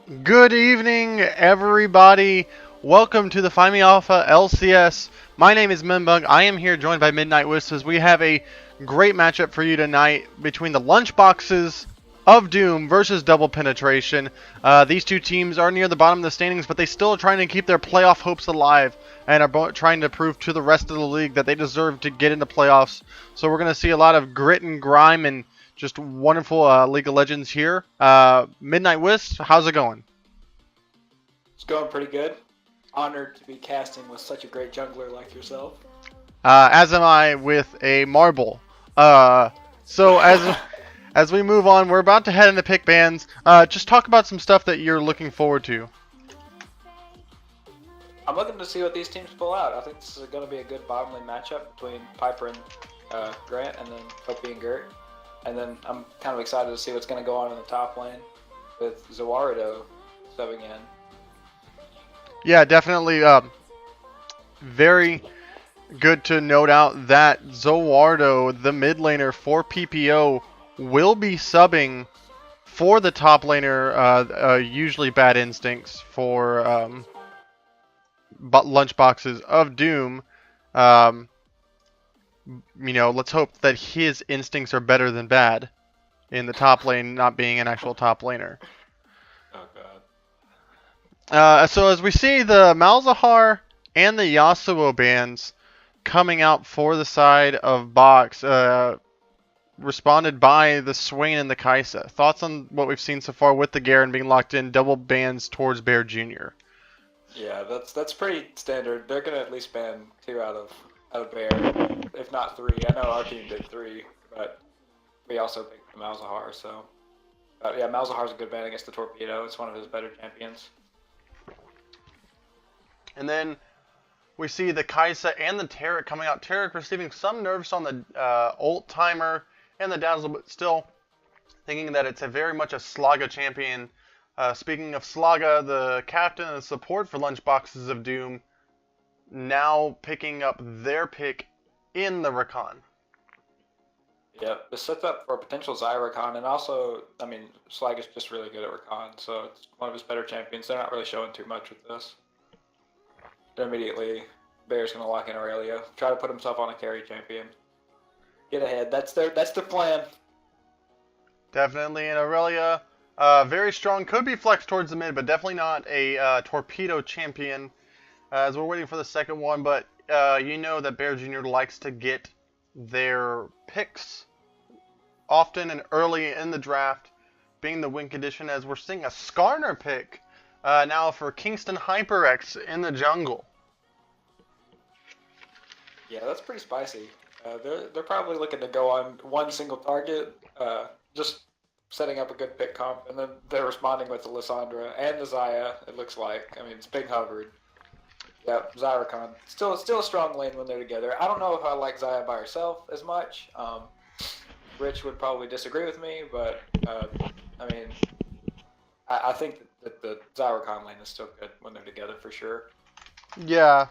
Good evening, everybody. Welcome to the Find Me Alpha LCS. My name is Minbug. I am here joined by Midnight Whistles. We have a great matchup for you tonight between the Lunchboxes of Doom versus Double Penetration. These two teams are near the bottom of the standings, but they still are trying to keep their playoff hopes alive and are trying to prove to the rest of the league that they deserve to get into playoffs. So we're going to see a lot of grit and grime and just wonderful League of Legends here. Midnight Wisp, how's it going? It's going pretty good. Honored to be casting with such a great jungler like yourself. As am I with a marble. So as we move on, we're about to head into pick bands. Just talk about some stuff that you're looking forward to. I'm looking to see what these teams pull out. I think this is going to be a good bottom lane matchup between Piper and Grant, and then Opie and Gert. And then I'm kind of excited to see what's going to go on in the top lane with Zawarudo subbing in. Yeah, definitely. Very good to note out that Zoardo, the mid laner for PPO, will be subbing for the top laner. Usually bad instincts for lunchboxes of Doom. Um, let's hope that his instincts are better than bad in the top lane, not being an actual top laner. Oh god. So as we see the Malzahar and the Yasuo bands coming out for the side of Box, responded by the Swain and the Kaisa. Thoughts on what we've seen so far with the Garen being locked in, double bans towards Bear Jr.? Yeah, that's pretty standard. They're gonna at least ban two out of Bear, if not three. I know our team did three, but we also picked Malzahar, so. Yeah, Malzahar's a good ban against the Torpedo. It's one of his better champions. And then we see the Kaisa and the Taric coming out. Taric receiving some nerfs on the ult timer and the Dazzle, but still thinking that it's very much a Slaga champion. Speaking of Slaga, the captain and support for Lunchboxes of Doom now picking up their pick in the Rakan. Yeah, this sets up for a potential Zyrakan, and also, I mean, Slag is just really good at Rakan, so it's one of his better champions. They're not really showing too much with this. They're immediately, Bear's gonna lock in Aurelia, try to put himself on a carry champion. Get ahead. That's their plan. Definitely an Aurelia. Very strong. Could be flexed towards the mid, but definitely not a torpedo champion. As we're waiting for the second one, but you know that Bear Jr. likes to get their picks often and early in the draft, being the win condition, as we're seeing a Skarner pick now for Kingston HyperX in the jungle. Yeah, that's pretty spicy. They're probably looking to go on one single target, just setting up a good pick comp, and then they're responding with the Lissandra and the Zaya. It looks like. I mean, it's Big Hovered. Yeah, Zyrakan. Still a strong lane when they're together. I don't know if I like Zaya by herself as much. Rich would probably disagree with me, but I mean, I think that the Zyrakan lane is still good when they're together for sure. Yeah,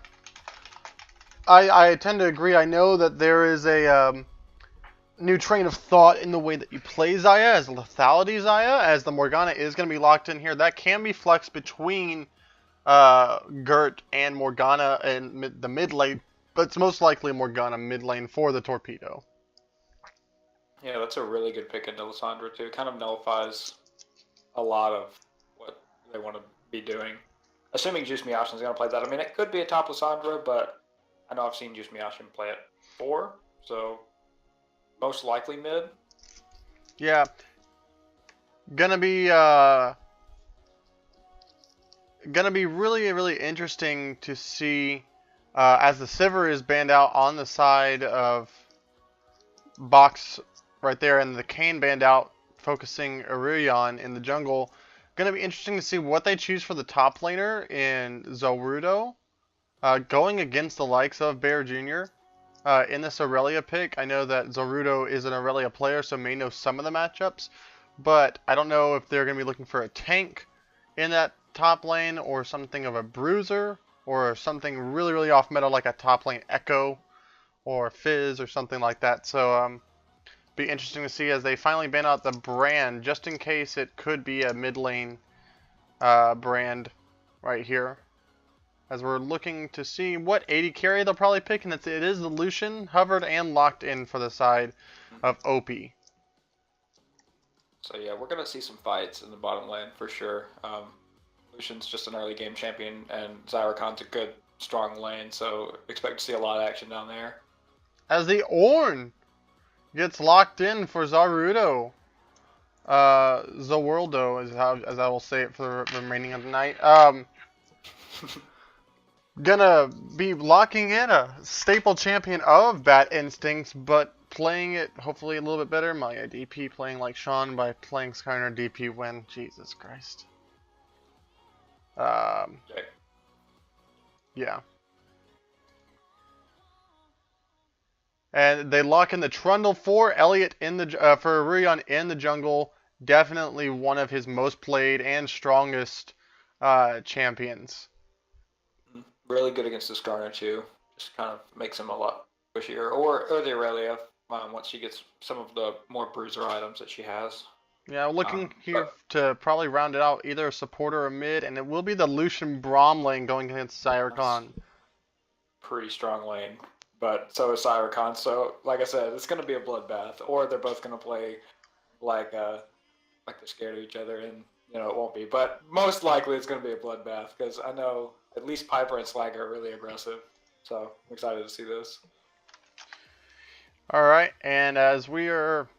I tend to agree. I know that there is a new train of thought in the way that you play Zaya as lethality Zaya, as the Morgana is going to be locked in here. That can be flexed between Gert and Morgana in the mid lane, but it's most likely Morgana mid lane for the Torpedo. Yeah, that's a really good pick into Lissandra too. It kind of nullifies a lot of what they want to be doing. Assuming Juice Miyashin is going to play that. I mean, it could be a top Lissandra, but I know I've seen Juice Miyashin play it 4, so most likely mid. Yeah, gonna be really interesting to see as the Sivir is banned out on the side of Box right there, and the Kayn banned out, focusing Aurelion in the jungle. Gonna be interesting to see what they choose for the top laner in Zorudo, going against the likes of Bear Jr. In this Aurelia pick. I know that Zorudo is an Aurelia player, so may know some of the matchups, but I don't know if they're gonna be looking for a tank in that top lane, or something of a bruiser, or something really off meta like a top lane Echo or Fizz or something like that. So be interesting to see as they finally ban out the Brand, just in case it could be a mid lane brand right here. As we're looking to see what 80 carry they'll probably pick, and it is the Lucian, hovered and locked in for the side of OP. So yeah, we're going to see some fights in the bottom lane for sure. Lucian's just an early game champion, and Zyrakon's a good, strong lane, so expect to see a lot of action down there. As the Ornn gets locked in for Zarudo. Zawurldo as I will say it for the remaining of the night. Gonna be locking in a staple champion of Bat Instincts, but playing it hopefully a little bit better. My DP playing like Sean by playing Skyner DP when Jesus Christ. Okay. Yeah. And they lock in the Trundle for Elliott in the for Aurelion in the jungle. Definitely one of his most played and strongest champions. Really good against the Skarner too. Just kind of makes him a lot pushier. Or the Aurelia once she gets some of the more bruiser items that she has. Yeah, looking here to probably round it out, either a support or a mid, and it will be the Lucian Braum lane going against Zyrakan. Pretty strong lane, but so is Zyrakan. So, like I said, it's going to be a bloodbath, or they're both going to play like they're scared of each other, and it won't be. But most likely, it's going to be a bloodbath because I know at least Piper and Slag are really aggressive. So I'm excited to see this. All right, and as we are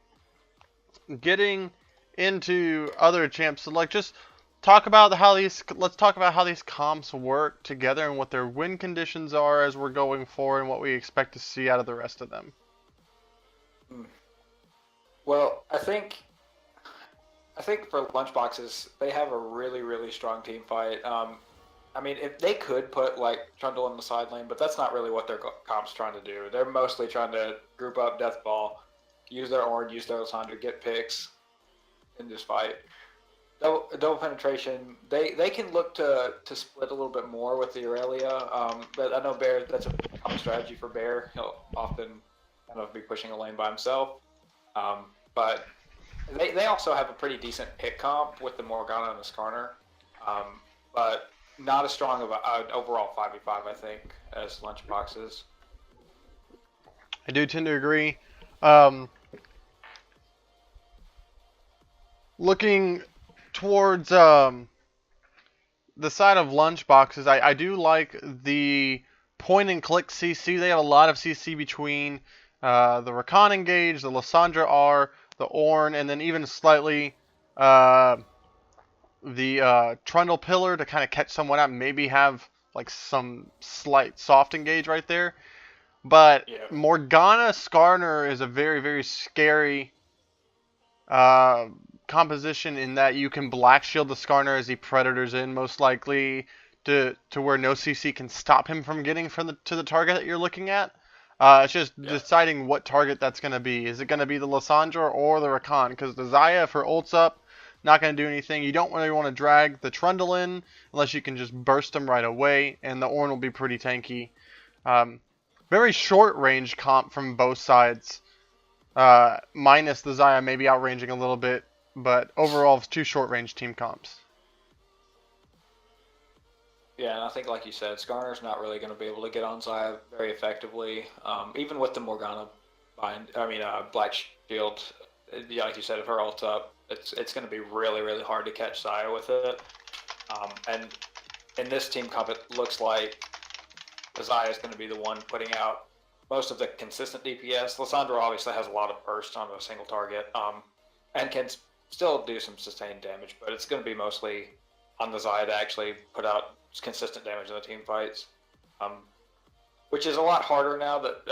getting into other champs, so just talk about let's talk about how these comps work together and what their win conditions are as we're going forward and what we expect to see out of the rest of them. Well, I think for Lunchboxes, they have a really, really strong team fight. I mean, if they could put like Trundle in the side lane, but that's not really what their comp's trying to do. They're mostly trying to group up Death Ball, use their Ornn, use their Lissandra, get picks in this fight. Double penetration, they can look to split a little bit more with the Aurelia. But I know Bear, that's a common strategy for Bear. He'll often kind of be pushing a lane by himself. But they also have a pretty decent pick comp with the Morgana and the Skarner. But not as strong of an overall 5v5, I think, as Lunchboxes. I do tend to agree. Looking towards the side of Lunchboxes, I do like the point and click CC. They have a lot of CC between the Rakan engage, the Lissandra R, the Ornn, and then even slightly the Trundle Pillar to kind of catch someone out, maybe have like some slight soft engage right there. But yeah. Morgana Skarner is a very, very scary composition in that you can black shield the Skarner as he predators in, most likely to where no CC can stop him from getting to the target that you're looking at. It's just deciding what target that's going to be. Is it going to be the Lissandra or the Rakan? Because the Xayah, if her ult's up, not going to do anything. You don't really want to drag the Trundle in unless you can just burst them right away, and the Ornn will be pretty tanky. Very short range comp from both sides, minus the Xayah maybe outranging a little bit, but overall it's two short range team comps. Yeah, and I think like you said, Skarner's not really going to be able to get on Xayah very effectively, even with the Morgana Black Shield. Yeah, like you said, if her ult's up, it's going to be really, really hard to catch Xayah with it. And in this team comp, it looks like the Xayah is going to be the one putting out most of the consistent DPS. Lissandra obviously has a lot of burst on a single target, and can still do some sustained damage, but it's going to be mostly on the Xayah to actually put out consistent damage in the team fights, which is a lot harder now that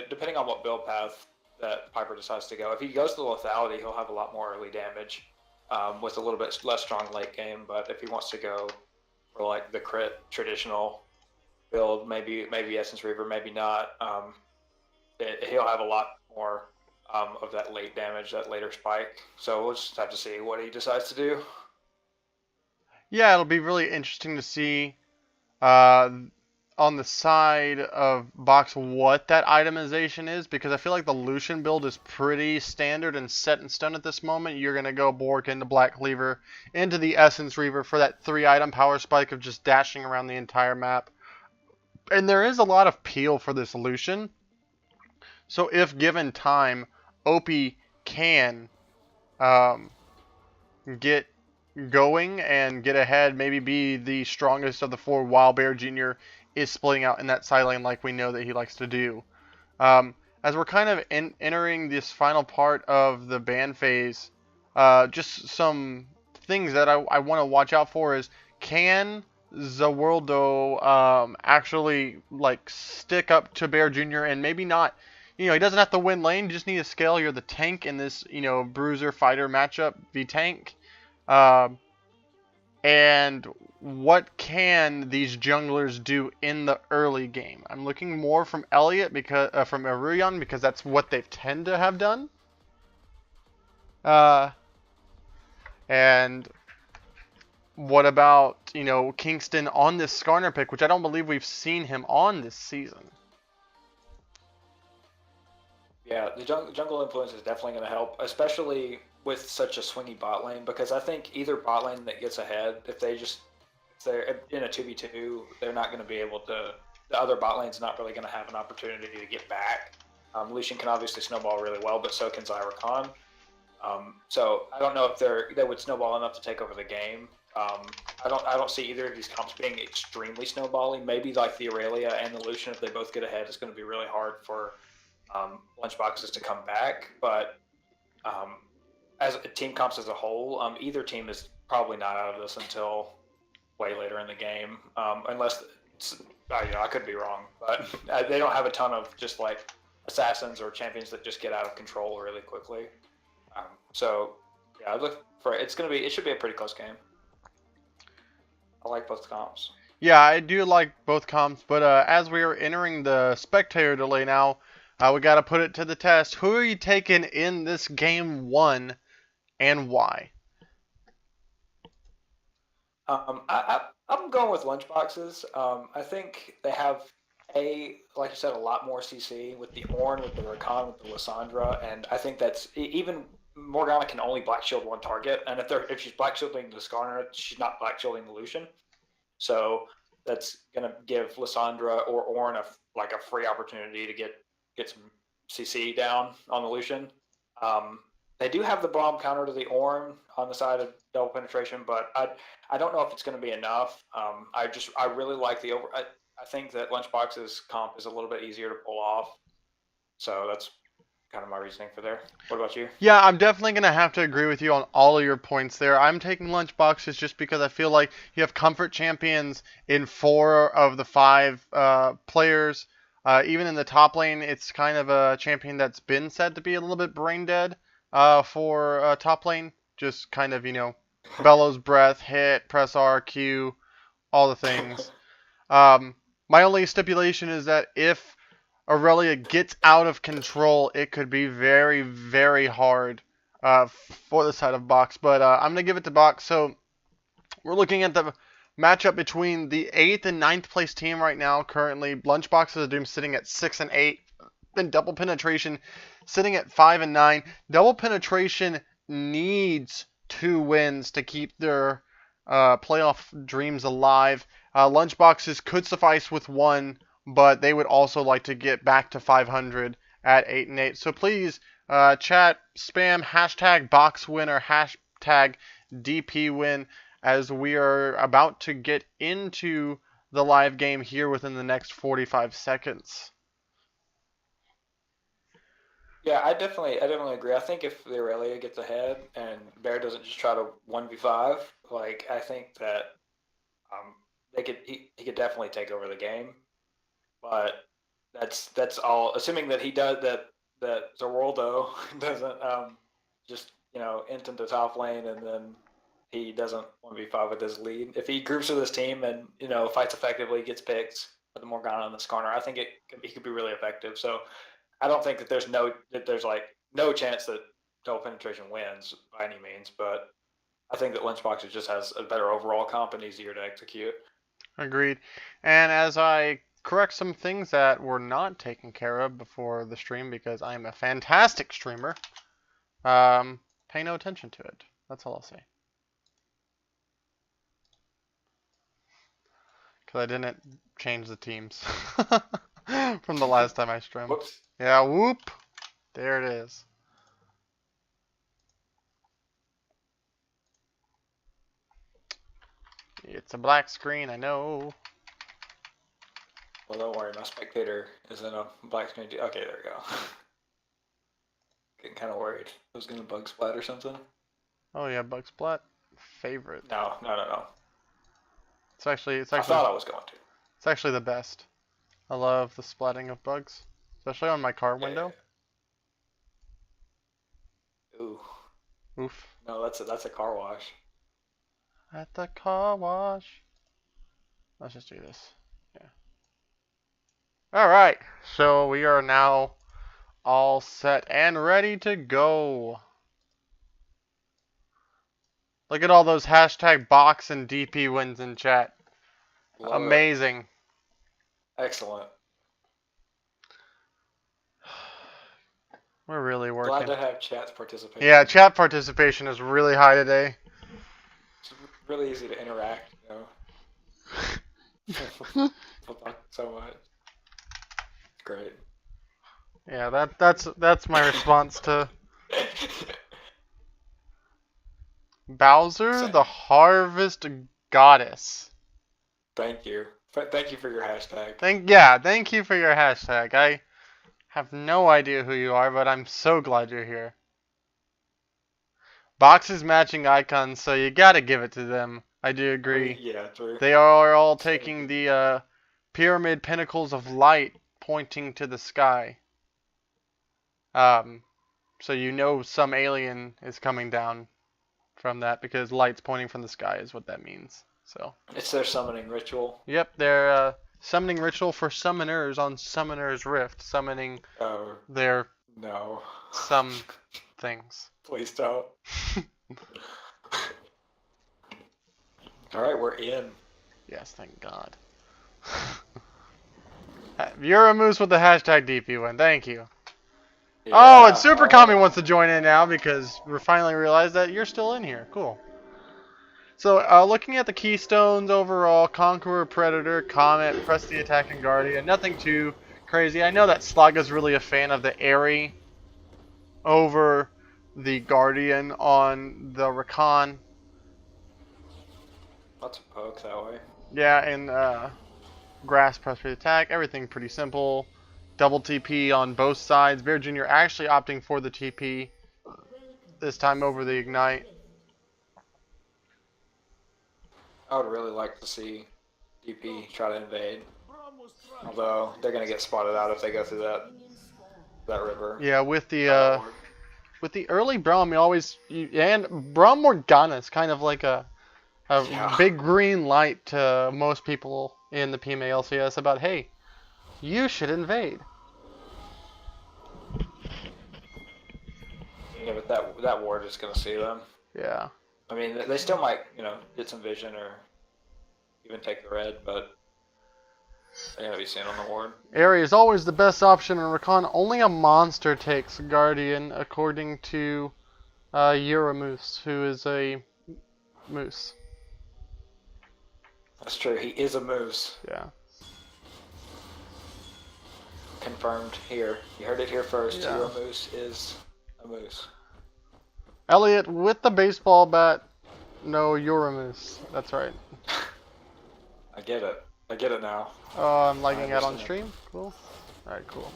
depending on what build path that Piper decides to go. If he goes to the lethality, he'll have a lot more early damage with a little bit less strong late game. But if he wants to go for like the crit traditional build, maybe Essence Reaver, maybe not, he'll have a lot more of that late damage, that later spike. So we'll just have to see what he decides to do. Yeah, it'll be really interesting to see on the side of Box what that itemization is, because I feel like the Lucian build is pretty standard and set in stone at this moment. You're going to go Bork into Black Cleaver, into the Essence Reaver for that 3-item power spike of just dashing around the entire map. And there is a lot of peel for this Lucian. So if given time, Opie can get going and get ahead, maybe be the strongest of the four while Bear Jr. is splitting out in that side lane like we know that he likes to do. As we're kind of entering this final part of the ban phase, just some things that I want to watch out for is, can Zawoldo actually like stick up to Bear Jr. and maybe not, he doesn't have to win lane, you just need to scale. You're the tank in this, bruiser fighter matchup, v tank. And what can these junglers do in the early game? I'm looking more from Elliott from Aurelion, because that's what they tend to have done. And what about Kingston on this Skarner pick, which I don't believe we've seen him on this season. Yeah, the jungle influence is definitely going to help, especially with such a swingy bot lane, because I think either bot lane that gets ahead, if they're in a 2v2, they're not going to be able to, the other bot lane's not really going to have an opportunity to get back. Lucian can obviously snowball really well, but so can Zyra Khan. So I don't know if they would snowball enough to take over the game. I don't see either of these comps being extremely snowballing. Maybe like the Aurelia and the Lucian, if they both get ahead, it's going to be really hard for Lunchboxes to come back. But as team comps as a whole, either team is probably not out of this until way later in the game, unless I could be wrong, but they don't have a ton of just like assassins or champions that just get out of control really quickly. So yeah, I look for it should be a pretty close game. I like both comps. Yeah, I do like both comps, but as we are entering the spectator delay now, we got to put it to the test. Who are you taking in this game 1, and why? I'm going with Lunchboxes. I think they have like you said, a lot more CC with the Ornn, with the Rakan, with the Lissandra, and I think that's even Morgana can only black shield one target, and if she's black shielding the Skarner, she's not black shielding the Lucian. So that's gonna give Lissandra or Ornn a free opportunity to get some CC down on the Lucian. They do have the bomb counter to the Ornn on the side of double penetration, but I don't know if it's going to be enough. I really like the I think that Lunchbox's comp is a little bit easier to pull off, so that's kind of my reasoning for there. What about you? Yeah, I'm definitely going to have to agree with you on all of your points there. I'm taking Lunchboxes just because I feel like you have comfort champions in 4 of the 5 players. Even in the top lane, it's kind of a champion that's been said to be a little bit brain dead for top lane. Just kind of, bellows breath, hit, press R, Q, all the things. My only stipulation is that if Aurelia gets out of control, it could be very, very hard for the side of Box. But I'm going to give it to Box. So we're looking at the matchup between the 8th and 9th place team right now. Currently, Lunchboxes of Doom sitting at 6 and 8. Then Double Penetration sitting at 5 and 9. Double Penetration needs 2 wins to keep their playoff dreams alive. Lunchboxes could suffice with 1, but they would also like to get back to 500 at 8 and 8. So please, chat, spam hashtag BoxWinner, hashtag DPWin, as we are about to get into the live game here within the next 45 seconds. Yeah, I definitely agree. I think if the Aurelia gets ahead and Bear doesn't just try to 1v5, I think that he could definitely take over the game. But that's all assuming that he does that Zerwoldo doesn't just int into top lane and then he doesn't 1v5 with his lead. If he groups with his team and fights effectively, gets picked with the Morgana and the Skarner, I think he could be really effective. So I don't think that there's no chance that double penetration wins by any means, but I think that Lunchboxes just has a better overall comp and easier to execute. Agreed. And as I correct some things that were not taken care of before the stream, because I am a fantastic streamer, pay no attention to it. That's all I'll say. Because I didn't change the teams from the last time I streamed. Whoops. Yeah, whoop. There it is. It's a black screen, I know. Well, don't worry, my spectator is in a black screen too. Okay, there we go. Getting kind of worried. I was gonna bug splat or something. Oh yeah, bug splat. Favorite. No. It's actually I thought I was going to. it's actually the best. I love the splatting of bugs, especially on my car window. Yeah. Ooh. Oof. No, that's a car wash. At the car wash. Let's just do this. Yeah. Alright, so we are now all set and ready to go. Look at all those hashtag box and DP wins in chat. Love it. Amazing. Excellent. We're really working. Glad to have chat's participation. Yeah, chat participation is really high today. It's really easy to interact, you know. We'll talk so much. Great. Yeah, that's my response to Bowser, Same. the Harvest Goddess. Thank you. Thank you for your hashtag. Thank you for your hashtag. I have no idea who you are, but I'm so glad you're here. Boxes matching icons, so you gotta give it to them. I do agree. Yeah, true. They are all taking the pyramid pinnacles of light pointing to the sky. So you know some alien is coming down from that because light's pointing from the sky is what that means. So. It's their summoning ritual. Yep, their summoning ritual for summoners on Summoner's Rift, summoning their No. some things. Please don't. Alright, we're in. Yes, thank God. Euromoose with the hashtag DP win. Thank you. Yeah. Oh, and Super Kami wants to join in now because we finally realized that you're still in here. Cool. So, looking at the keystones overall, Conqueror, Predator, Comet, Press the Attack, and Guardian, nothing too crazy. I know that Slaga's really a fan of the Airy over the Guardian on the Rakan. Lots of pokes that way. Yeah, and Grass, Press the Attack, everything pretty simple. Double TP on both sides. Bear Jr. actually opting for the TP this time over the Ignite. I would really like to see DP try to invade. Although they're gonna get spotted out if they go through that river. Yeah, with the early Braum, and Braum Morgana is kind of like a big green light to most people in the PMA LCS about, hey, you should invade. Yeah, but that ward is gonna see them. Yeah. I mean, they still might, get some vision or even take the red, but they're gonna be seen on the ward. Airy is always the best option in Rakan. Only a monster takes Guardian, according to Euromoose, who is a moose. That's true. He is a moose. Yeah. Confirmed here. You heard it here first. Yeah. Euromoose is a moose. Elliot with the baseball bat. No, Euromoose. That's right. I get it. I get it now. Oh, I'm lagging I out on understand. stream? Cool. Alright, cool.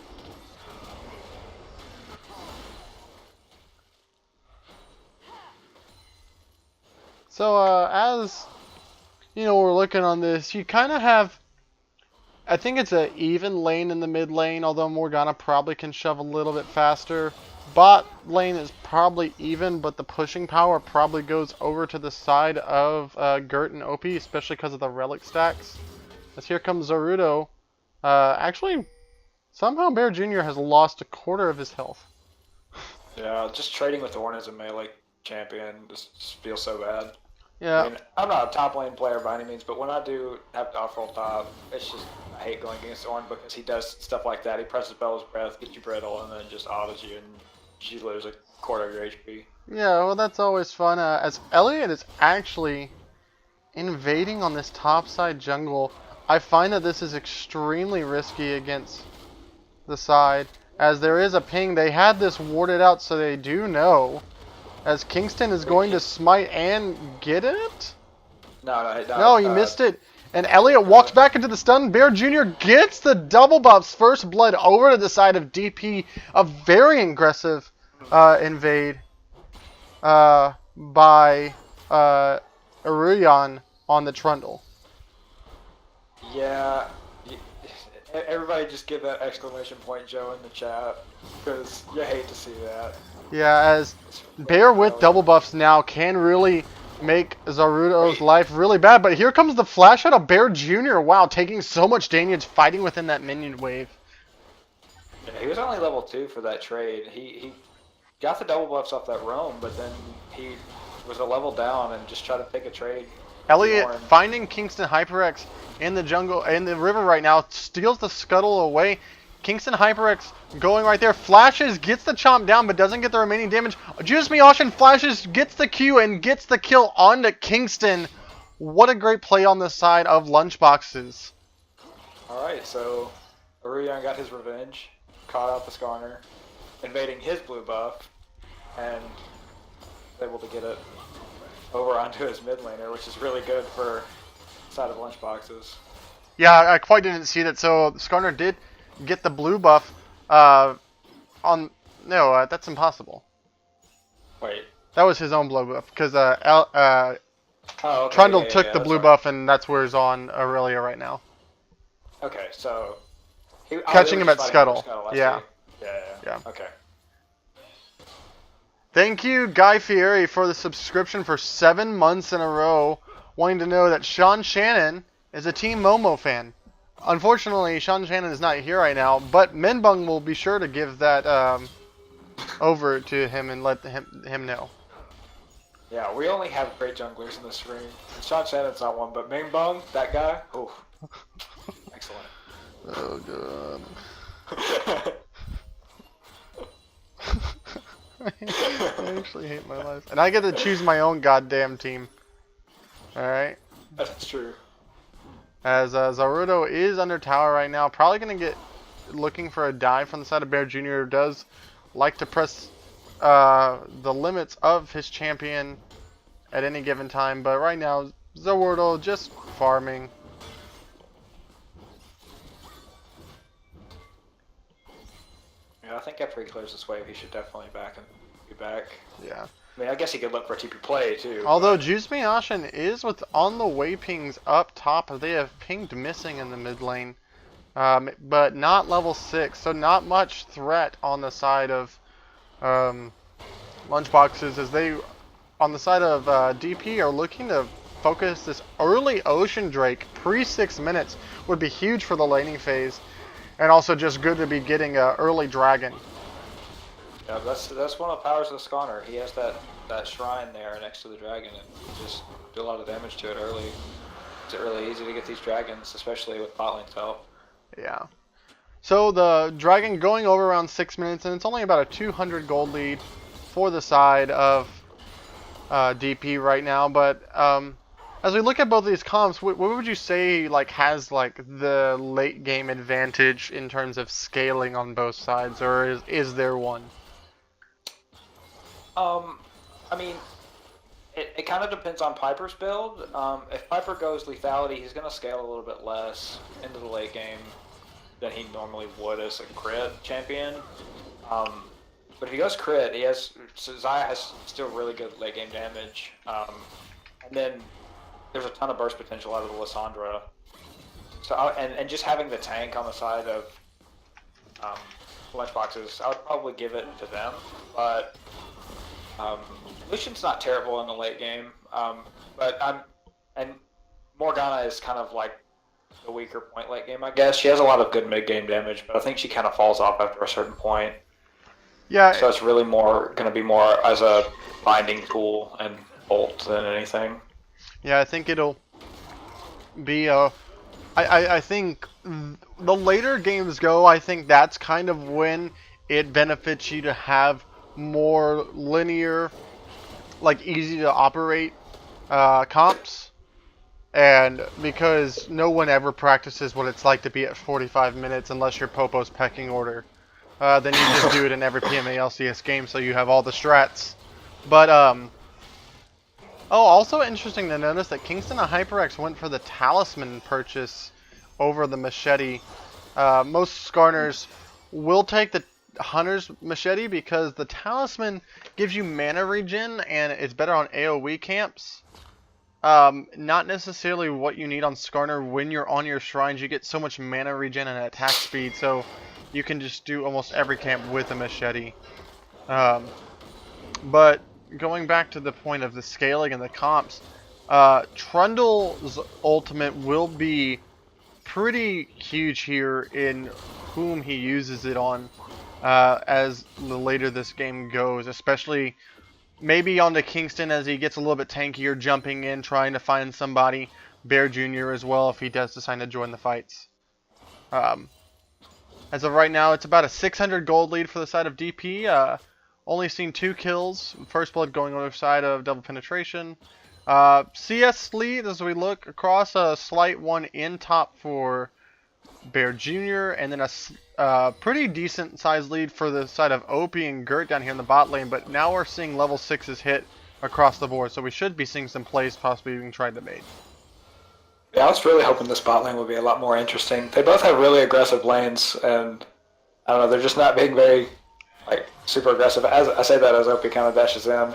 So, as, we're looking on this, you kind of have, I think it's an even lane in the mid lane, although Morgana probably can shove a little bit faster. Bot lane is probably even, but the pushing power probably goes over to the side of Gert and OP, especially because of the relic stacks. As here comes Zaruto. Actually, somehow Bear Jr. has lost a quarter of his health. Yeah, just trading with Ornn as a melee champion just feels so bad. Yeah. I mean, I'm not a top lane player by any means, but when I do have to off roll top, it's just I hate going against Ornn because he does stuff like that. He presses Bell's Breath, gets you brittle, and then just autos you, and you lose a quarter of your HP. Yeah, well, that's always fun. As Elliot is actually invading on this top side jungle, I find that this is extremely risky against the side, as there is a ping. They had this warded out, so they do know. As Kingston is going to smite and get it? No, he missed it. And Elliot walks back into the stun. Bear Jr. gets the double buffs. First blood over to the side of DP. A very aggressive invade by Aruyan on the Trundle. Yeah. Everybody just give that exclamation point Joe in the chat, because you hate to see that. Yeah, as Bear with double buffs now can really make Zaruto's life really bad. But here comes the flash out of Bear Jr. Wow, taking so much damage fighting within that minion wave. Yeah, he was only level 2 for that trade. He got the double buffs off that roam, but then he was a level down and just tried to pick a trade. Elliot finding Kingston HyperX in the jungle, in the river right now, steals the scuttle away. Kingston HyperX going right there, flashes, gets the chomp down, but doesn't get the remaining damage. Juice Ocean flashes, gets the Q, and gets the kill onto Kingston. What a great play on the side of Lunchboxes. Alright, so Aruyan got his revenge, caught out the Skarner, invading his blue buff, and able to get it over onto his mid laner, which is really good for the side of Lunchboxes. Yeah, I quite didn't see that. So Skarner did get the blue buff on... No, that's impossible. Wait. That was his own blue buff, because okay, Trundle took the blue buff, and that's where he's on Aurelia right now. Okay, so... Catching him at Scuttle. Yeah. Yeah. Okay. Thank you, Guy Fieri, for the subscription for 7 months in a row, wanting to know that Sean Shannon is a Team Momo fan. Unfortunately, Sean Shannon is not here right now, but Minbung will be sure to give that over to him and let him know. Yeah, we only have great junglers in this stream. Sean Shannon's not one, but Minbung, that guy, oof. Excellent. Oh, God. I actually hate my life. And I get to choose my own goddamn team. Alright? That's true. As Zaruto is under tower right now. Probably going to get looking for a dive from the side of Bear Jr. Does like to press the limits of his champion at any given time. But right now, Zaruto just farming. Yeah, I think after he clears this wave, he should definitely be back. Yeah. I mean, I guess he could look for TP play, too. Although Juice Ashen is with on the way pings up top. They have pinged missing in the mid lane. But not level 6. So not much threat on the side of Lunchboxes, as they, on the side of DP, are looking to focus this early Ocean Drake. Pre-6 minutes would be huge for the laning phase. And also just good to be getting an early dragon. Yeah, that's one of the powers of the Skarner. He has that shrine there next to the dragon, and just do a lot of damage to it early. It's really easy to get these dragons, especially with bot lane's help. Yeah. So the dragon going over around 6 minutes, and it's only about a 200 gold lead for the side of DP right now. But as we look at both of these comps, what would you say has the late game advantage in terms of scaling on both sides, or is there one? I mean, it kind of depends on Piper's build. If Piper goes lethality, he's going to scale a little bit less into the late game than he normally would as a crit champion. But if he goes crit, Xayah has still really good late game damage. And then there's a ton of burst potential out of the Lissandra. So and just having the tank on the side of Lunchboxes, I would probably give it to them. But Lucian's not terrible in the late game, and Morgana is kind of like the weaker point late game, I guess. She has a lot of good mid game damage, but I think she kind of falls off after a certain point. Yeah. So it's really going to be more as a binding tool and ult than anything. Yeah, I think it'll be I think the later games go, I think that's kind of when it benefits you to have more linear, like easy to operate comps. And because no one ever practices what it's like to be at 45 minutes unless you're Popo's pecking order. Then you just do it in every PMA LCS game so you have all the strats. But, oh, also interesting to notice that Kingston and HyperX went for the Talisman purchase over the Machete. Most Skarners will take the Hunter's Machete because the Talisman gives you mana regen and it's better on AoE camps. Not necessarily what you need on Skarner when you're on your shrines. You get so much mana regen and attack speed, so you can just do almost every camp with a machete. But going back to the point of the scaling and the comps, Trundle's ultimate will be pretty huge here in whom he uses it on as the later this game goes, especially maybe onto Kingston as he gets a little bit tankier, jumping in, trying to find somebody. Bear Jr. as well if he does decide to join the fights. As of right now, it's about a 600 gold lead for the side of DP. Only seen 2 kills. First Blood going on the side of Double Penetration. CS lead as we look across, a slight one in top for Bear Jr. and then a pretty decent sized lead for the side of Opie and Gert down here in the bot lane, but now we're seeing level 6s hit across the board, so we should be seeing some plays possibly being tried to make. Yeah, I was really hoping this bot lane would be a lot more interesting. They both have really aggressive lanes, and I don't know, they're just not being very, like, super aggressive. As I say that as Opie kind of dashes in.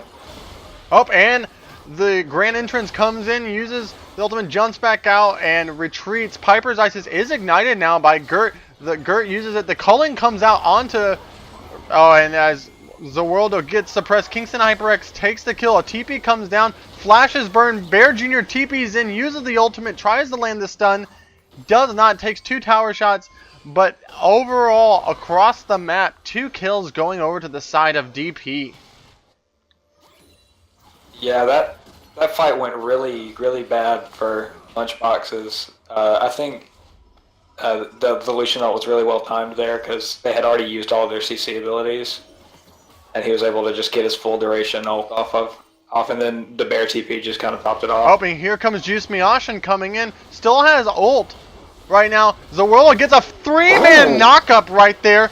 Oh, and the Grand Entrance comes in, uses the ultimate, jumps back out, and retreats. Piper's Isis is ignited now by Gert. The Gert uses it. The culling comes out onto... Oh, and as Zerwaldo gets suppressed, Kingston HyperX takes the kill. A TP comes down. Flashes burn. Bear Jr. TPs in, uses the ultimate, tries to land the stun. Does not. Takes 2 tower shots. But overall, across the map, 2 kills going over to the side of DP. Yeah, that fight went really, really bad for Lunchboxes. I think the Lucian ult was really well timed there because they had already used all of their CC abilities, and he was able to just get his full duration ult off, and then the Bear TP just kind of topped it off. Oh, and here comes Juice Miashin coming in. Still has ult right now. Zerwaldo gets a 3-man knock-up right there.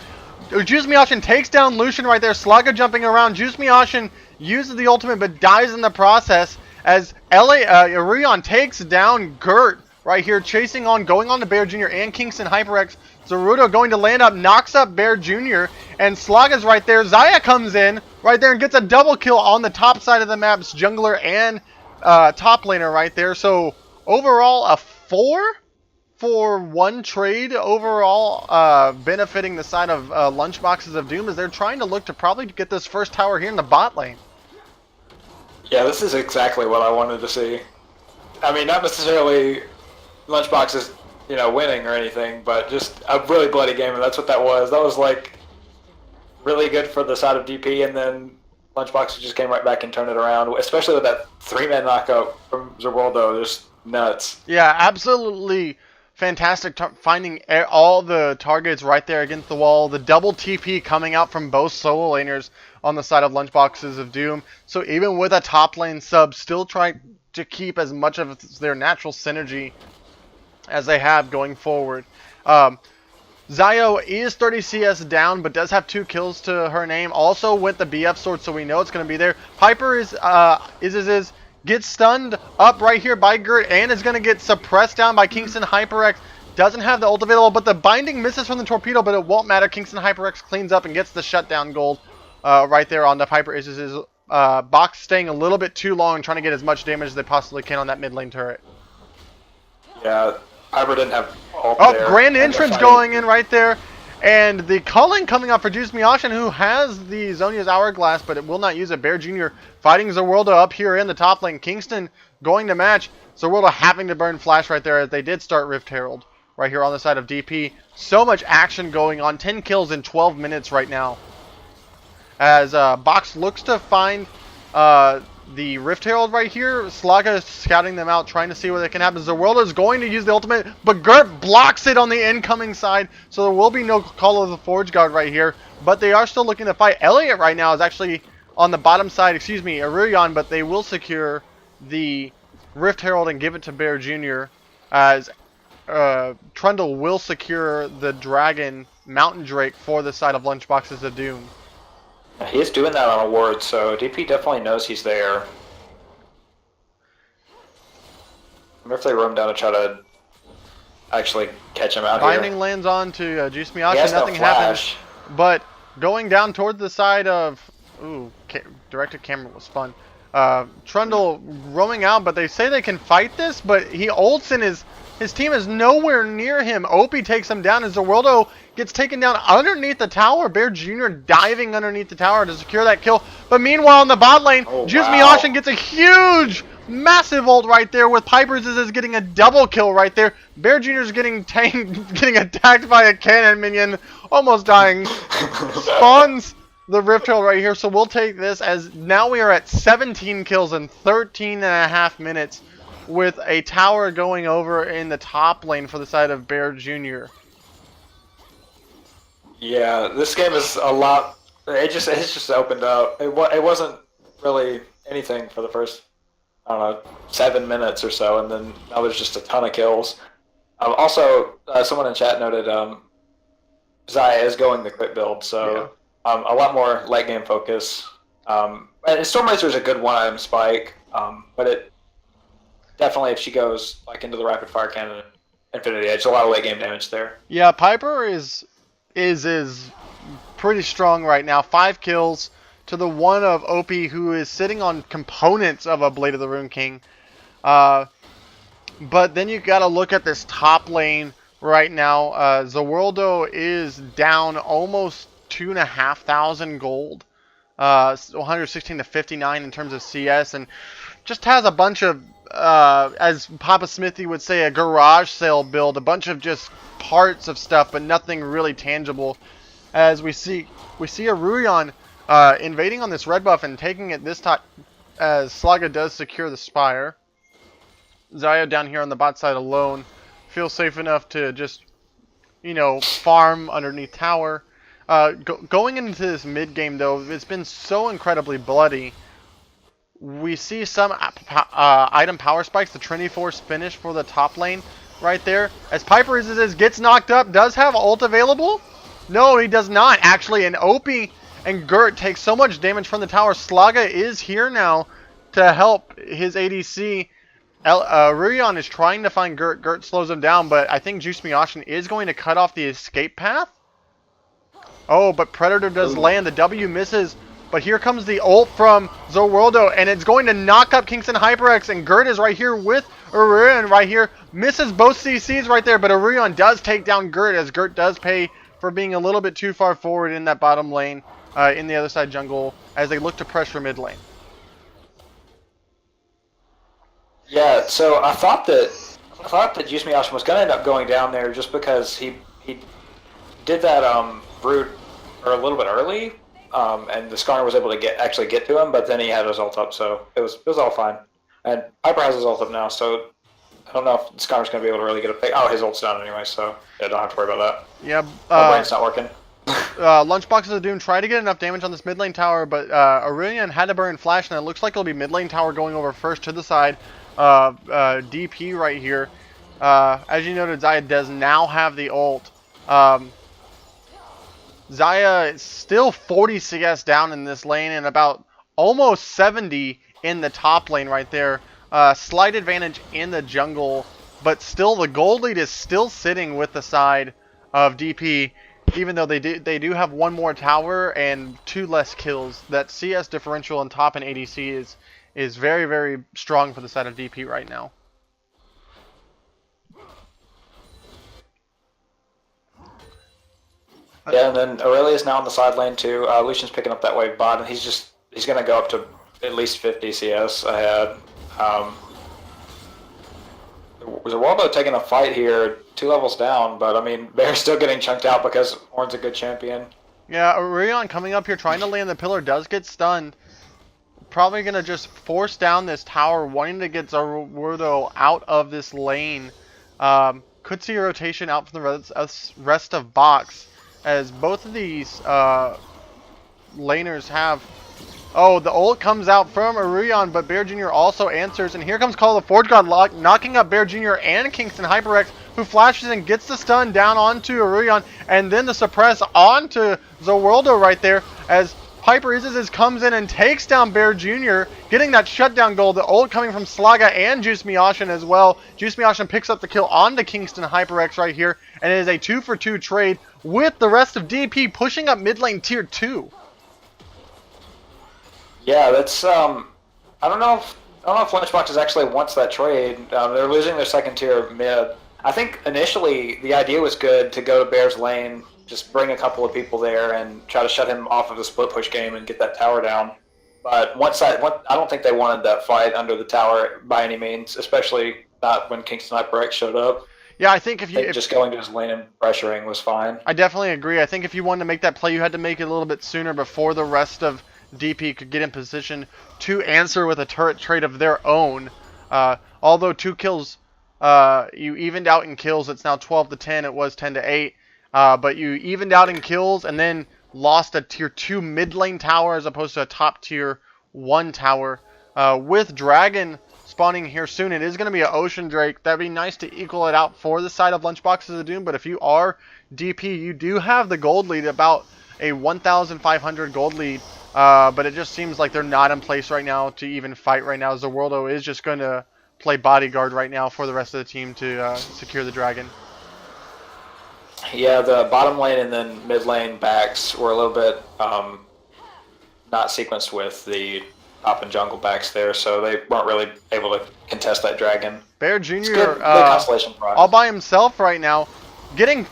Juice Miashin takes down Lucian right there. Slugga jumping around. Juice Miashin uses the ultimate but dies in the process as Aurion takes down Gert right here, chasing on, going on to Bear Jr. and Kingston HyperX. Zerudo going to land up, knocks up Bear Jr. and Slugga's right there. Xayah comes in right there and gets a double kill on the top side of the map's jungler and top laner right there. So overall, a 4-for-1 trade overall, benefiting the side of Lunchboxes of Doom as they're trying to look to probably get this first tower here in the bot lane. Yeah, this is exactly what I wanted to see. I mean, not necessarily Lunchboxes, winning or anything, but just a really bloody game, and that's what that was. That was, like, really good for the side of DP, and then Lunchboxes just came right back and turned it around, especially with that 3-man knockout from Zerwaldo. Just nuts. Yeah, absolutely fantastic finding all the targets right there against the wall. The double TP coming out from both solo laners on the side of Lunchboxes of Doom. So even with a top lane sub, still trying to keep as much of their natural synergy as they have going forward. Xayah is 30 CS down, but does have 2 kills to her name. Also with the BF sword, so we know it's going to be there. Piper gets stunned up right here by Gert and is going to get suppressed down by Kingston HyperX. Doesn't have the ult available, but the binding misses from the torpedo, but it won't matter. Kingston HyperX cleans up and gets the shutdown gold right there on the Piper Iz's box, staying a little bit too long, trying to get as much damage as they possibly can on that mid lane turret. Yeah, Piper didn't have ult there. Grand Entrance going in right there. And the culling coming up for Juice Miashin, who has the Zhonya's Hourglass, but it will not use it. Bear Jr. fighting Zerwaldo up here in the top lane. Kingston going to match. Zerwaldo having to burn Flash right there as they did start Rift Herald right here on the side of DP. So much action going on. 10 kills in 12 minutes right now. As Box looks to find the Rift Herald right here. Slaga is scouting them out, trying to see what can happen. Zerwilda is going to use the ultimate, but Gert blocks it on the incoming side, so there will be no Call of the Forge Guard right here. But they are still looking to fight. Elliot right now is actually on the bottom side, excuse me, Aurelion, but they will secure the Rift Herald and give it to Bear Jr. as Trundle will secure the Dragon Mountain Drake for the side of Lunchboxes of Doom. He is doing that on a ward, so DP definitely knows he's there. I wonder if they roam down to try to actually catch him out Binding here. lands on to Juice Miyashi, He has nothing no happens. flash. But going down toward the side of... Ooh, directed camera was fun. Trundle roaming out, but they say they can fight this, but he ults in his team is nowhere near him. Opie takes him down as Zerwilda gets taken down underneath the tower. Bear Jr. diving underneath the tower to secure that kill. But meanwhile, in the bot lane, Juice Miyashi gets a huge, massive ult right there with Piper's is getting a double kill right there. Bear Jr. is getting attacked by a cannon minion, almost dying. Spawns the Rift Herald right here, so we'll take this as now we are at 17 kills in 13.5 minutes with a tower going over in the top lane for the side of Bear Jr. Yeah, this game is a lot. It's just opened up. It wasn't really anything for the first, I don't know, 7 minutes or so, and then now there's just a ton of kills. Also, someone in chat noted Xayah is going the quick build, so. Yeah. A lot more late game focus. And Stormrazor is a good one-item spike, but it definitely, if she goes like into the rapid fire cannon, Infinity Edge, a lot of late game damage there. Yeah, Piper is pretty strong right now. 5 kills to the one of Opie, who is sitting on components of a Blade of the Rune King. But then you got to look at this top lane right now. Zerwilda is down almost 2,500 gold, 116 to 59 in terms of CS, and just has a bunch of, as Papa Smithy would say, a garage sale build, a bunch of just parts of stuff, but nothing really tangible. As we see Aurelion invading on this red buff and taking it this time, as Slaga does secure the Spire. Xayah down here on the bot side alone, feels safe enough to just, farm underneath tower. Going into this mid game though, it's been so incredibly bloody. We see some item power spikes. The Trinity Force finish for the top lane right there. As Piper gets knocked up, does have ult available? No, he does not actually. And Opie and Gert take so much damage from the tower. Slaga is here now to help his ADC. Aurelion is trying to find Gert. Gert slows him down, but I think Juice Miyashi is going to cut off the escape path. Oh, but Predator does land. The W misses. But here comes the ult from Zerwilda, and it's going to knock up Kingston HyperX, and Gert is right here with Aurelion right here. Misses both CCs right there, but Aurelion does take down Gert, as Gert does pay for being a little bit too far forward in that bottom lane, in the other side jungle, as they look to pressure mid lane. Yeah, so I thought that Juice Miyashi was going to end up going down there just because he did that route a little bit early, and the Skarner was able to actually get to him, but then he had his ult up, so it was all fine. And Piper has his ult up now, so I don't know if Skarner's going to be able to really get a pick. Oh, his ult's down anyway, so yeah, don't have to worry about that. Yeah, my brain's not working. Lunchboxes of Doom try to get enough damage on this mid lane tower, but Aurelion had to burn flash, and it looks like it'll be mid lane tower going over first to the side. DP right here. As you noted, Xayah does now have the ult. Xayah is still 40 CS down in this lane and about almost 70 in the top lane right there. Slight advantage in the jungle, but still the gold lead is still sitting with the side of DP, even though they do have one more tower and 2 less kills. That CS differential on top and ADC is very, very strong for the side of DP right now. Yeah, and then Aurelia's now on the side lane too. Lucian's picking up that wave bot, and he's going to go up to at least 50 CS ahead. Zerwilda taking a fight here, 2 levels down, but I mean, Bear's still getting chunked out because Horn's a good champion. Yeah, Aurelion coming up here trying to land the pillar does get stunned. probably going to just force down this tower, wanting to get Zoroardo out of this lane. Could see a rotation out from the rest of box, as both of these laners have... Oh, the ult comes out from Aruyan, but Bear Jr. also answers. And here comes Call of the Forge God, knocking up Bear Jr. and Kingston HyperX, who flashes and gets the stun down onto Aruyan. And then the suppress onto Zoroardo right there, as Piper Isis comes in and takes down Bear Jr., getting that shutdown goal. The ult coming from Slaga and Juice Miashin as well. Juice Miashin picks up the kill onto Kingston HyperX right here. And it is a 2-for-2 trade, with the rest of DP pushing up mid lane tier 2. Yeah, that's I don't know if Lunchbox actually wants that trade. They're losing their second tier mid. I think initially the idea was good to go to Bear's lane, just bring a couple of people there and try to shut him off of the split push game and get that tower down. But I don't think they wanted that fight under the tower by any means, especially not when Kingston HyperX showed up. Yeah, I think if just going to his lane and pressuring was fine. I definitely agree. I think if you wanted to make that play, you had to make it a little bit sooner before the rest of DP could get in position to answer with a turret trade of their own. Although 2 kills, you evened out in kills. It's now 12-10. It was 10-8. But you evened out in kills and then lost a tier 2 mid lane tower as opposed to a top tier 1 tower. With Dragon spawning here soon, it is going to be an Ocean Drake. That'd be nice to equal it out for the side of Lunchboxes of Doom. But if you are DP, you do have the gold lead, about a 1,500 gold lead. But it just seems like they're not in place right now to even fight right now. Zoroardo is just going to play bodyguard right now for the rest of the team to secure the dragon. Yeah, the bottom lane and then mid lane backs were a little bit not sequenced with the top and jungle backs there, so they weren't really able to contest that dragon. Bear Jr. Good constellation all by himself right now, getting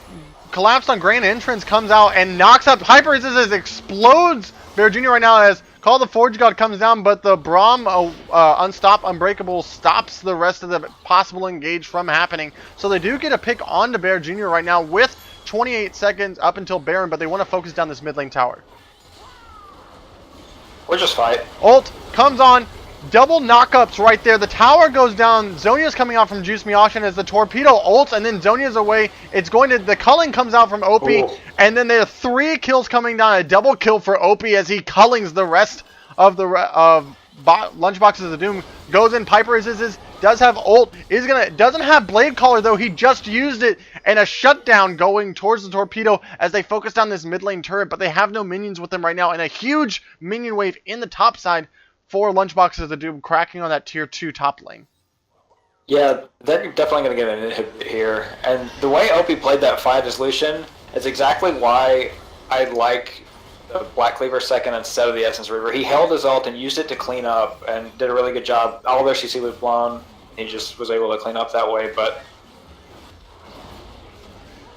collapsed on Grand Entrance, comes out and knocks up Hyper Isis, explodes Bear Jr. right now as Call the Forge God comes down, but the Braum Unbreakable stops the rest of the possible engage from happening. So they do get a pick onto Bear Jr. right now with 28 seconds up until Baron, but they want to focus down this mid lane tower. Or just fight. Ult comes on. Double knockups right there. The tower goes down. Zhonya's coming out from Juice Miashin as the torpedo ults, and then Zhonya's away. It's going to... The culling comes out from OP, and then there are 3 kills coming down. A double kill for OP as he cullings the rest of the Lunchboxes of the Doom. Goes in. Piper does have ult. Doesn't have Blade Caller, though. He just used it, and a shutdown going towards the torpedo as they focus down this mid lane turret, but they have no minions with them right now, and a huge minion wave in the top side for Lunchboxes of the Doom, cracking on that tier 2 top lane. Yeah, they're definitely going to get an inhib here. And the way OP played that fight as Lucian is exactly why I like the Black Cleaver second instead of the Essence Reaver. He held his ult and used it to clean up and did a really good job. All their CC was blown. He just was able to clean up that way, but...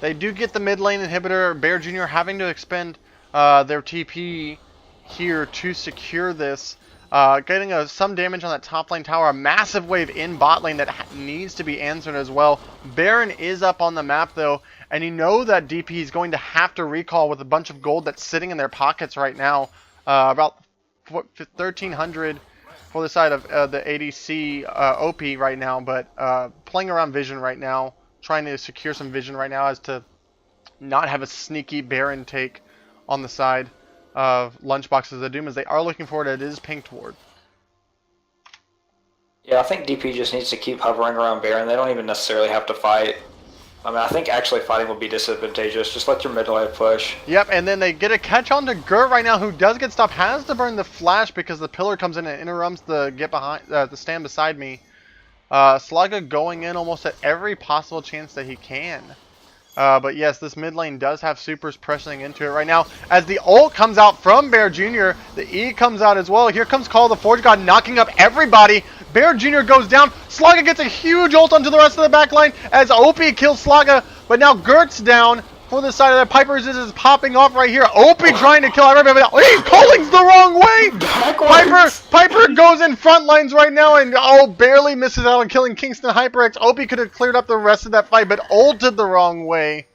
They do get the mid lane inhibitor. Bear Jr. having to expend their TP here to secure this. Getting some damage on that top lane tower. A massive wave in bot lane that needs to be answered as well. Baron is up on the map though, and you know that DP is going to have to recall with a bunch of gold that's sitting in their pockets right now. About 1,300 for the side of the ADC OP right now, but playing around vision right now, trying to secure some vision right now as to not have a sneaky Baron take on the side of Lunchboxes of the Doom, as they are looking for it. It is pinged ward. Yeah, I think DP just needs to keep hovering around Baron. They don't even necessarily have to fight. I mean, I think actually fighting will be disadvantageous. Just let your mid lane push. Yep, and then they get a catch on to Gert right now, who does get stopped. Has to burn the flash because the pillar comes in and interrupts the the stand beside me. Slaga going in almost at every possible chance that he can. But yes, this mid lane does have supers pressing into it right now. As the ult comes out from Bear Jr., the E comes out as well. Here comes Call of the Forge God knocking up everybody. Bear Jr. goes down. Slaga gets a huge ult onto the rest of the back line as OP kills Slaga. But now Gert's down for the side of the Piper's is popping off right here. OP trying to kill everybody. He's Calling's the wrong way. Piper goes in front lines right now and barely misses out on killing Kingston HyperX. OP could have cleared up the rest of that fight, but ulted the wrong way.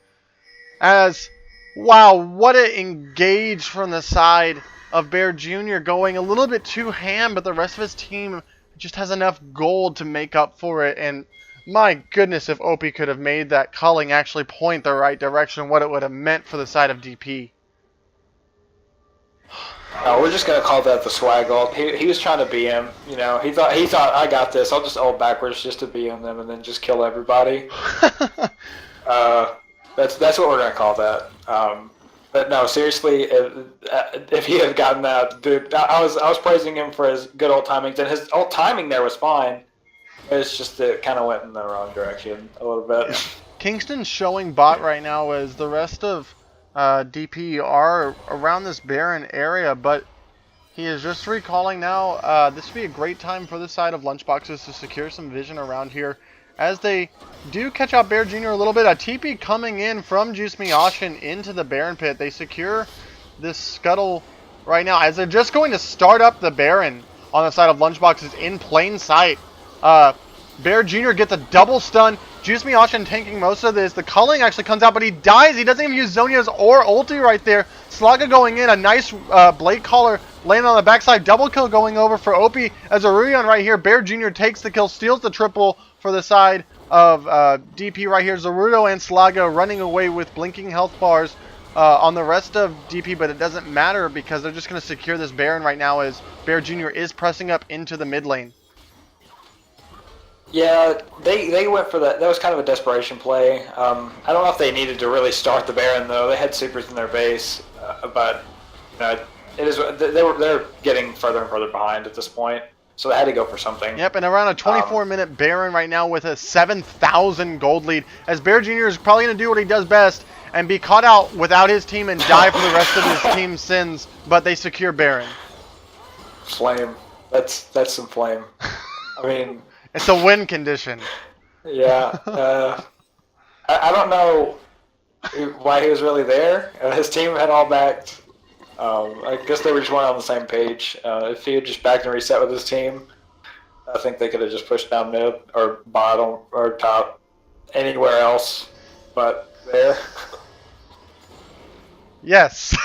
As wow, what an engage from the side of Bear Jr. going a little bit too ham, but the rest of his team just has enough gold to make up for it. And my goodness, if Opie could have made that culling actually point the right direction, what it would have meant for the side of DP. No, we're just gonna call that the swag ult. He was trying to BM. You know, he thought I got this. I'll just ult backwards just to BM them and then just kill everybody. That's what we're gonna call that. But no, seriously, if he had gotten that, dude, I was praising him for his good ult timings, and his ult timing there was fine. It's just it kind of went in the wrong direction a little bit. Yeah. Kingston's showing bot right now as the rest of DP are around this Baron area, but he is just recalling now. This would be a great time for the side of Lunchboxes to secure some vision around here, as they do catch out Bear Jr. a little bit. A TP coming in from Juice Me Ashen into the Baron pit. They secure this scuttle right now, as they're just going to start up the Baron on the side of Lunchboxes in plain sight. Bear Jr. gets a double stun. Juice Me Ashen tanking most of this. The culling actually comes out, but he dies. He doesn't even use Zhonya's or ulti right there. Slaga going in. A nice Blade Caller laying on the backside. Double kill going over for Opie as Aurelion right here. Bear Jr. takes the kill, steals the triple for the side of DP right here. Zerudo and Slaga running away with blinking health bars on the rest of DP, but it doesn't matter because they're just going to secure this Baron right now as Bear Jr. is pressing up into the mid lane. Yeah, they went for that. That was kind of a desperation play. I don't know if they needed to really start the Baron though. They had supers in their base, but you know, they're getting further and further behind at this point. So they had to go for something. Yep, and around a 24-minute Baron right now with a 7,000 gold lead, as Bear Jr. is probably going to do what he does best and be caught out without his team and die for the rest of his team's sins, but they secure Baron. Flame. That's some flame. I mean... It's a win condition. Yeah. I don't know why he was really there. His team had all backed. I guess they were just weren't on the same page. If he had just backed and reset with his team, I think they could have just pushed down mid or bottom or top anywhere else but there. Yes.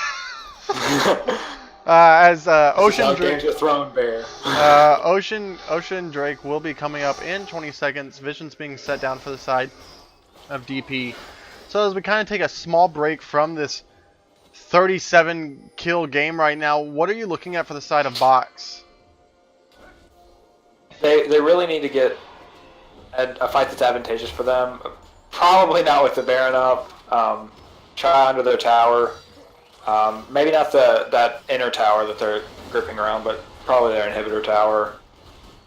As Ocean Drake, thrown bear. Ocean Drake will be coming up in 20 seconds. Vision's being set down for the side of DP. So as we kind of take a small break from this 37 kill game right now, what are you looking at for the side of Box? They really need to get a fight that's advantageous for them. Probably not with the Baron up. Try under their tower. Maybe not that inner tower that they're gripping around, but probably their inhibitor tower.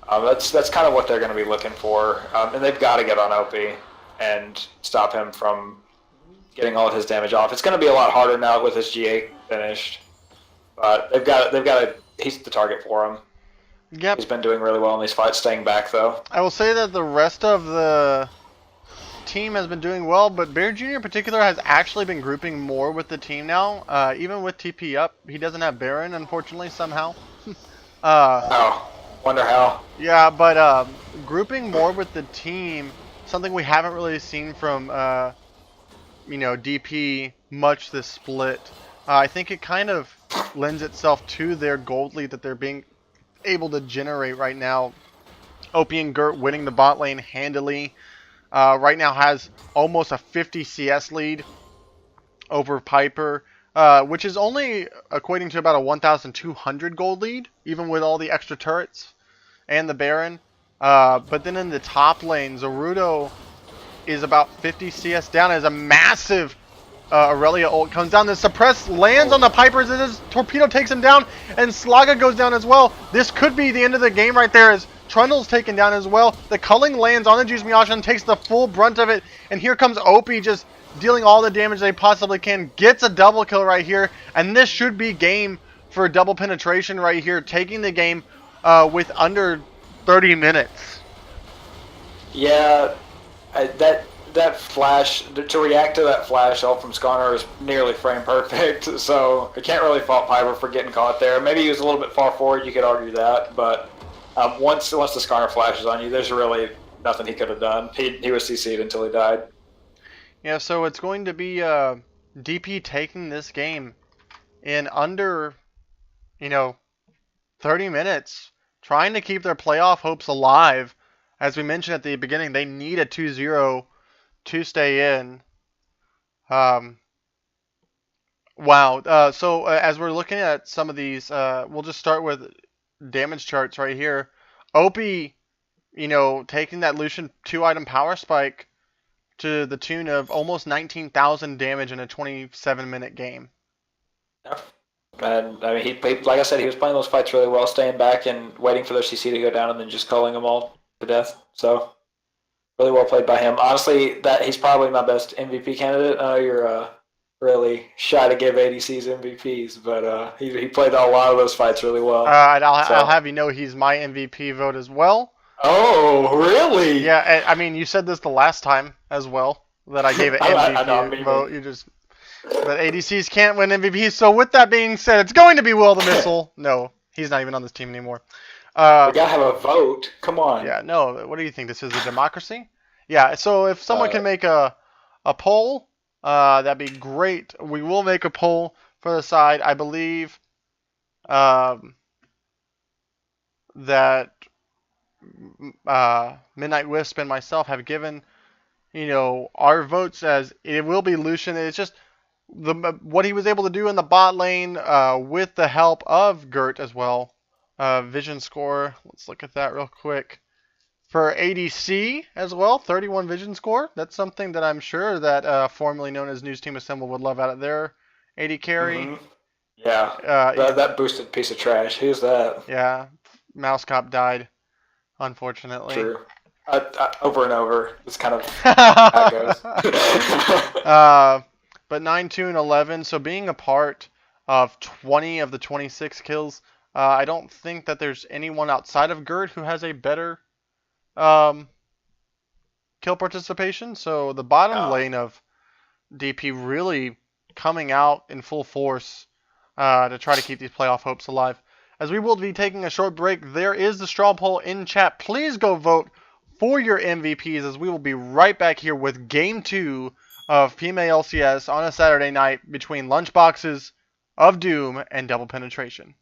That's kind of what they're going to be looking for, and they've got to get on Opie and stop him from getting all of his damage off. It's going to be a lot harder now with his GA finished, but they've got to. He's the target for him. Yep. He's been doing really well in these fights, staying back though. I will say that the rest of the team has been doing well, but Bear Jr. in particular has actually been grouping more with the team now. Even with TP up, he doesn't have Baron, unfortunately, somehow. Oh, wonder how. Yeah, but grouping more with the team, something we haven't really seen from, DP much this split. I think it kind of lends itself to their gold lead that they're being able to generate right now. Opie and Gert winning the bot lane handily. Right now has almost a 50 CS lead over Piper, which is only equating to about a 1,200 gold lead, even with all the extra turrets and the Baron. But then in the top lane, Zerudo is about 50 CS down as a massive Aurelia ult comes down. The suppress lands on the Pipers as his torpedo takes him down, and Slaga goes down as well. This could be the end of the game right there as Trundle's taken down as well. The culling lands on the Juice Me Ashen, takes the full brunt of it, and here comes Opie just dealing all the damage they possibly can. Gets a double kill right here, and this should be game for double penetration right here, taking the game with under 30 minutes. Yeah, that flash, to react to that flash ult from Skarner is nearly frame perfect, so I can't really fault Piper for getting caught there. Maybe he was a little bit far forward, you could argue that, but once the Skarner flashes on you, there's really nothing he could have done. He was CC'd until he died. Yeah, so it's going to be DP taking this game in under 30 minutes trying to keep their playoff hopes alive. As we mentioned at the beginning, they need a 2-0 to stay in. Wow. As we're looking at some of these, we'll just start with damage charts right here. Opie, taking that Lucian 2-item power spike to the tune of almost 19,000 damage in a 27-minute game. Yeah. And I mean, like I said, he was playing those fights really well, staying back and waiting for their CC to go down, and then just culling them all to death. So really well played by him. Honestly, that he's probably my best MVP candidate. I know you're really shy to give ADCs MVPs, but he played a lot of those fights really well. I'll have you know he's my MVP vote as well. Oh, really? Yeah, I mean, you said this the last time as well, that I gave it MVP vote. But ADCs can't win MVPs. So with that being said, it's going to be Will the Missile. No, he's not even on this team anymore. We gotta have a vote. Come on. Yeah, no. What do you think? This is a democracy? Yeah. So if someone can make a poll, that'd be great. We will make a poll for the side. I believe that Midnight Wisp and myself have given our votes as it will be Lucian. It's just what he was able to do in the bot lane with the help of Gert as well. Vision score, let's look at that real quick. For ADC as well, 31 vision score. That's something that I'm sure that formerly known as News Team Assemble would love out of their AD carry. Mm-hmm. Yeah, that boosted piece of trash. Who's that? Yeah, Mouse Cop died, unfortunately. True. Over and over. It's kind of how it goes. But 9-2-11, so being a part of 20 of the 26 kills, I don't think that there's anyone outside of Gert who has a better kill participation. So the bottom lane of DP really coming out in full force to try to keep these playoff hopes alive. As we will be taking a short break, there is the straw poll in chat. Please go vote for your MVPs as we will be right back here with Game 2 of PMA LCS on a Saturday night between Lunchboxes of Doom and Double Penetration.